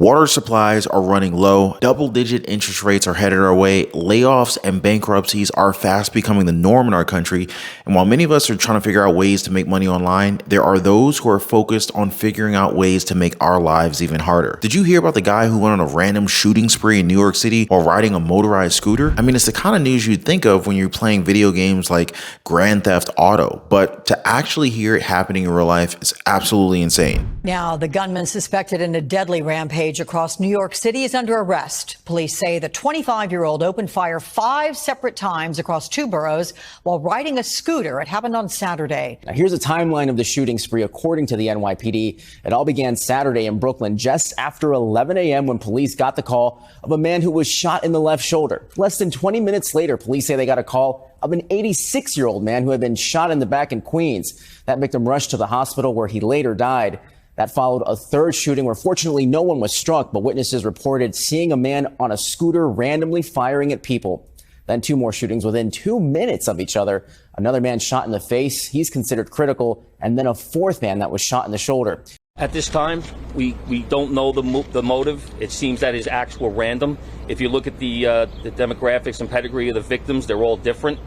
Water supplies are running low, double-digit interest rates are headed our way, layoffs and bankruptcies are fast becoming the norm in our country, and while many of us are trying to figure out ways to make money online, there are those who are focused on figuring out ways to make our lives even harder. Did you hear about the guy who went on a random shooting spree in New York City while riding a motorized scooter? I mean, it's the kind of news you'd think of when you're playing video games like Grand Theft Auto, but to actually hear it happening in real life is absolutely insane. Now, the gunman suspected in a deadly rampage across New York City is under arrest. Police say the 25-year-old opened fire 5 separate times across 2 boroughs while riding a scooter. It happened on Saturday. Now, here's a timeline of the shooting spree according to the NYPD. It all began Saturday in Brooklyn just after 11 a.m. when police got the call of a man who was shot in the left shoulder. Less than 20 minutes later, police say they got a call of an 86-year-old man who had been shot in the back in Queens. That victim rushed to the hospital where he later died. That followed a third shooting where fortunately no one was struck, but witnesses reported seeing a man on a scooter randomly firing at people. Then 2 more shootings within 2 minutes of each other. Another man shot in the face. He's considered critical. And then a 4th man that was shot in the shoulder. At this time, we don't know the motive. It seems that his acts were random. If you look at the demographics and pedigree of the victims, they're all different.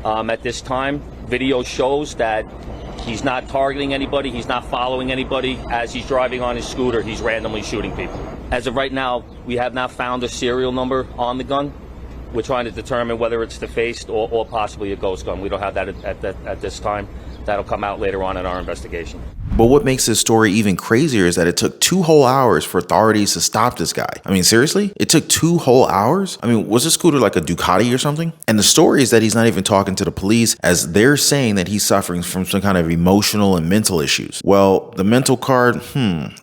At this time, video shows that he's not targeting anybody. He's not following anybody. As he's driving on his scooter, he's randomly shooting people. As of right now, we have not found a serial number on the gun. We're trying to determine whether it's defaced or possibly a ghost gun. We don't have that at this time. That'll come out later on in our investigation. But what makes this story even crazier is that it took 2 whole hours for authorities to stop this guy. I mean, seriously? It took 2 whole hours? I mean, was this scooter like a Ducati or something? And the story is that he's not even talking to the police, as they're saying that he's suffering from some kind of emotional and mental issues. Well, the mental card,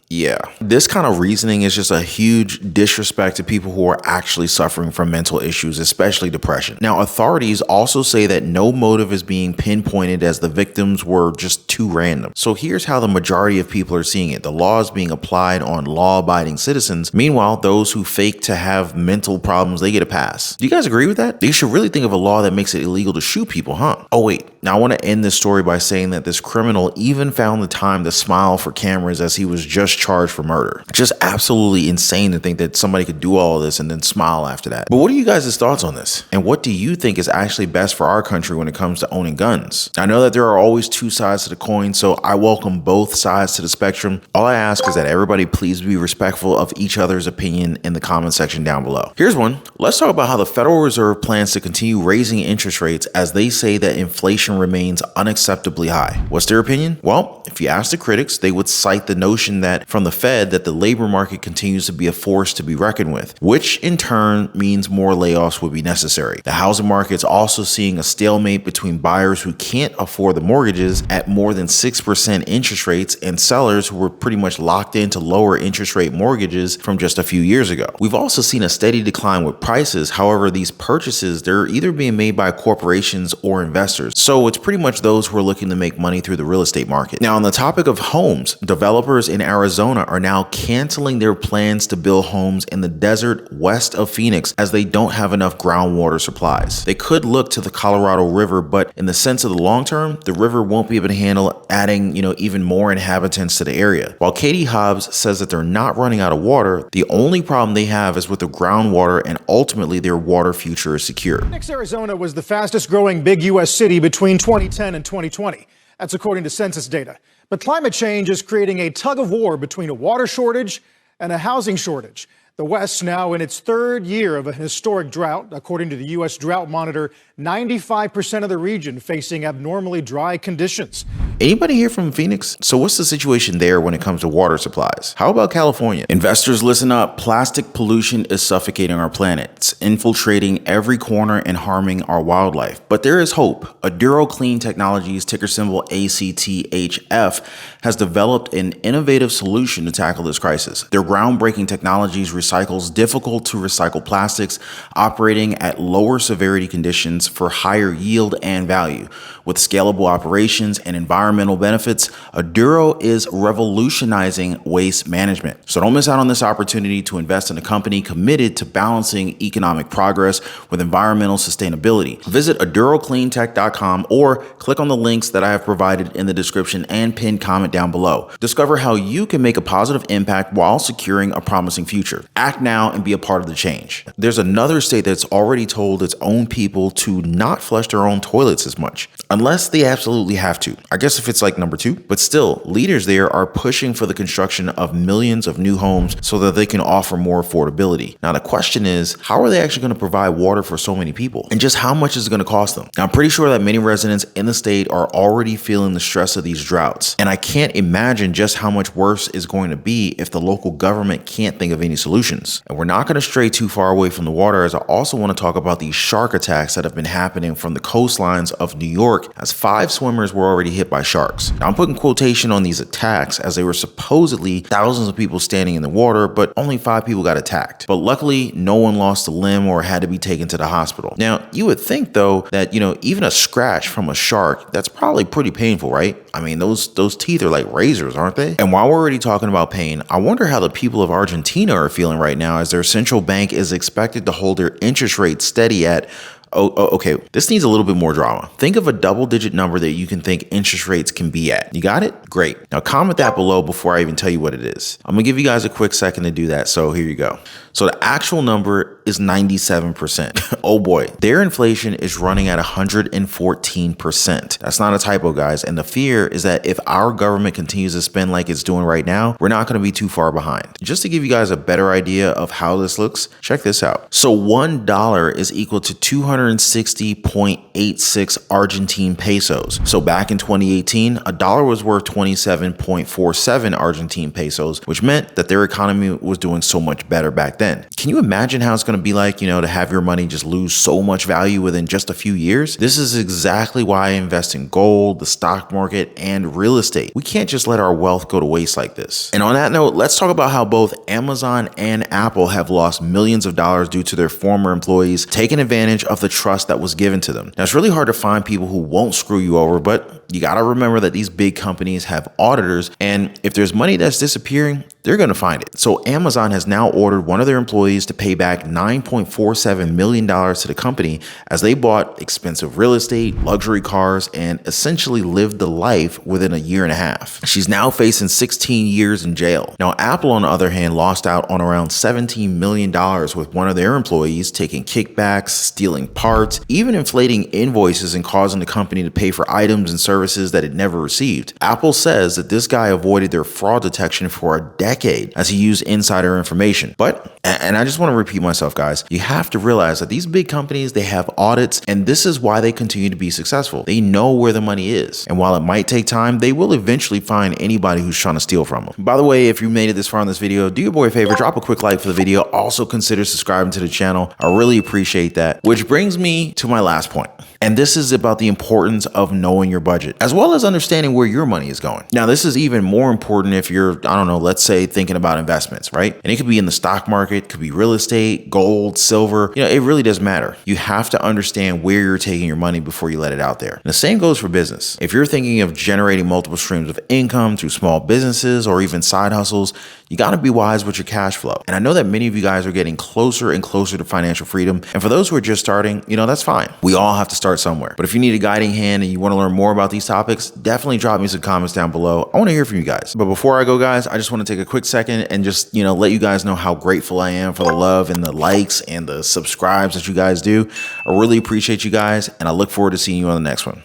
yeah. This kind of reasoning is just a huge disrespect to people who are actually suffering from mental issues, especially depression. Now, authorities also say that no motive is being pinpointed as the victims were just too random. So here's how the majority of people are seeing it. The law is being applied on law-abiding citizens. Meanwhile, those who fake to have mental problems, they get a pass. Do you guys agree with that? You should really think of a law that makes it illegal to shoot people, huh? Oh wait, now I want to end this story by saying that this criminal even found the time to smile for cameras as he was just charged for murder. Just absolutely insane to think that somebody could do all of this and then smile after that. But what are you guys' thoughts on this? And what do you think is actually best for our country when it comes to owning guns? I know that there are always 2 sides to the coin, so I welcome both sides to the spectrum. All I ask is that everybody please be respectful of each other's opinion in the comment section down below. Here's one. Let's talk about how the Federal Reserve plans to continue raising interest rates as they say that inflation remains unacceptably high. What's their opinion? Well, if you ask the critics, they would cite the notion that from the Fed that the labor market continues to be a force to be reckoned with, which in turn means more layoffs would be necessary. The housing market's also seeing a stalemate between buyers who can't afford the mortgages at more than 6% interest rates and sellers who were pretty much locked into lower interest rate mortgages from just a few years ago. We've also seen a steady decline with prices. However, these purchases, they're either being made by corporations or investors. So it's pretty much those who are looking to make money through the real estate market. Now, on the topic of homes, developers in Arizona are now canceling their plans to build homes in the desert west of Phoenix as they don't have enough groundwater supplies. They could look to the Colorado River, but in the sense of the long term, the river won't be able to handle adding, even more inhabitants to the area. While Katie Hobbs says that they're not running out of water, the only problem they have is with the groundwater, and ultimately their water future is secure. Phoenix, Arizona was the fastest growing big U.S. city between 2010 and 2020. That's according to census data. But climate change is creating a tug of war between a water shortage and a housing shortage. The West now in its 3rd year of a historic drought. According to the U.S. Drought Monitor, 95% of the region facing abnormally dry conditions. Anybody here from Phoenix? So what's the situation there when it comes to water supplies? How about California? Investors, listen up. Plastic pollution is suffocating our planet. It's infiltrating every corner and harming our wildlife. But there is hope. Aduro Clean Technologies, ticker symbol ACTHF, has developed an innovative solution to tackle this crisis. Their groundbreaking technologies recycles difficult to recycle plastics, operating at lower severity conditions for higher yield and value. With scalable operations and environmental benefits, Aduro is revolutionizing waste management. So don't miss out on this opportunity to invest in a company committed to balancing economic progress with environmental sustainability. Visit AduroCleanTech.com or click on the links that I have provided in the description and pinned comment down below. Discover how you can make a positive impact while securing a promising future. Act now and be a part of the change. There's another state that's already told its own people to not flush their own toilets as much, unless they absolutely have to. I guess if it's like number 2, but still, leaders there are pushing for the construction of millions of new homes so that they can offer more affordability. Now, the question is, how are they actually going to provide water for so many people? And just how much is it going to cost them? Now, I'm pretty sure that many residents in the state are already feeling the stress of these droughts. And I can't imagine just how much worse it's going to be if the local government can't think of any solutions. And we're not going to stray too far away from the water, as I also want to talk about these shark attacks that have been happening from the coastlines of New York, as 5 swimmers were already hit by sharks. Now, I'm putting quotation on these attacks, as they were supposedly thousands of people standing in the water, but only 5 people got attacked. But luckily, no one lost a limb or had to be taken to the hospital. Now, you would think though that, even a scratch from a shark, that's probably pretty painful, right? I mean, those teeth are like razors, aren't they? And while we're already talking about pain, I wonder how the people of Argentina are feeling right now, as their central bank is expected to hold their interest rate steady at okay, this needs a little bit more drama. Think of a double-digit number that you can think interest rates can be at. You got it? Great. Now comment that below before I even tell you what it is. I'm gonna give you guys a quick second to do that, so here you go. So the actual number is 97%. Oh boy, their inflation is running at 114%. That's not a typo, guys. And the fear is that if our government continues to spend like it's doing right now, we're not gonna be too far behind. Just to give you guys a better idea of how this looks, check this out. So $1 is equal to 260.86 Argentine pesos. So back in 2018, a dollar was worth 27.47 Argentine pesos, which meant that their economy was doing so much better back then. Can you imagine how it's going to be like, to have your money just lose so much value within just a few years? This is exactly why I invest in gold, the stock market, and real estate. We can't just let our wealth go to waste like this. And on that note, let's talk about how both Amazon and Apple have lost millions of dollars due to their former employees taking advantage of the trust that was given to them. Now, it's really hard to find people who won't screw you over, but you got to remember that these big companies have auditors, and if there's money that's disappearing, they're going to find it. So Amazon has now ordered one of their employees to pay back $9.47 million to the company, as they bought expensive real estate, luxury cars, and essentially lived the life within a year and a half. She's now facing 16 years in jail. Now, Apple, on the other hand, lost out on around $17 million with one of their employees taking kickbacks, stealing parts, even inflating invoices and causing the company to pay for items and services that it never received. Apple says that this guy avoided their fraud detection for a decade as he used insider information. But, and I just want to repeat myself, guys, you have to realize that these big companies, they have audits, and this is why they continue to be successful. They know where the money is. And while it might take time, they will eventually find anybody who's trying to steal from them. By the way, if you made it this far in this video, do your boy a favor, drop a quick like for the video. Also consider subscribing to the channel. I really appreciate that. Which brings me to my last point. And this is about the importance of knowing your budget, as well as understanding where your money is going. Now, this is even more important if you're, I don't know, let's say thinking about investments, right? And it could be in the stock market, could be real estate, gold, silver. It really does matter. You have to understand where you're taking your money before you let it out there. And the same goes for business. If you're thinking of generating multiple streams of income through small businesses or even side hustles, you got to be wise with your cash flow. And I know that many of you guys are getting closer and closer to financial freedom. And for those who are just starting, that's fine. We all have to start somewhere. But if you need a guiding hand and you want to learn more about these topics, definitely drop me some comments down below. I want to hear from you guys. But before I go, guys, I just want to take a quick second and just, let you guys know how grateful I am for the love and the likes and the subscribes that you guys do. I really appreciate you guys, and I look forward to seeing you on the next one.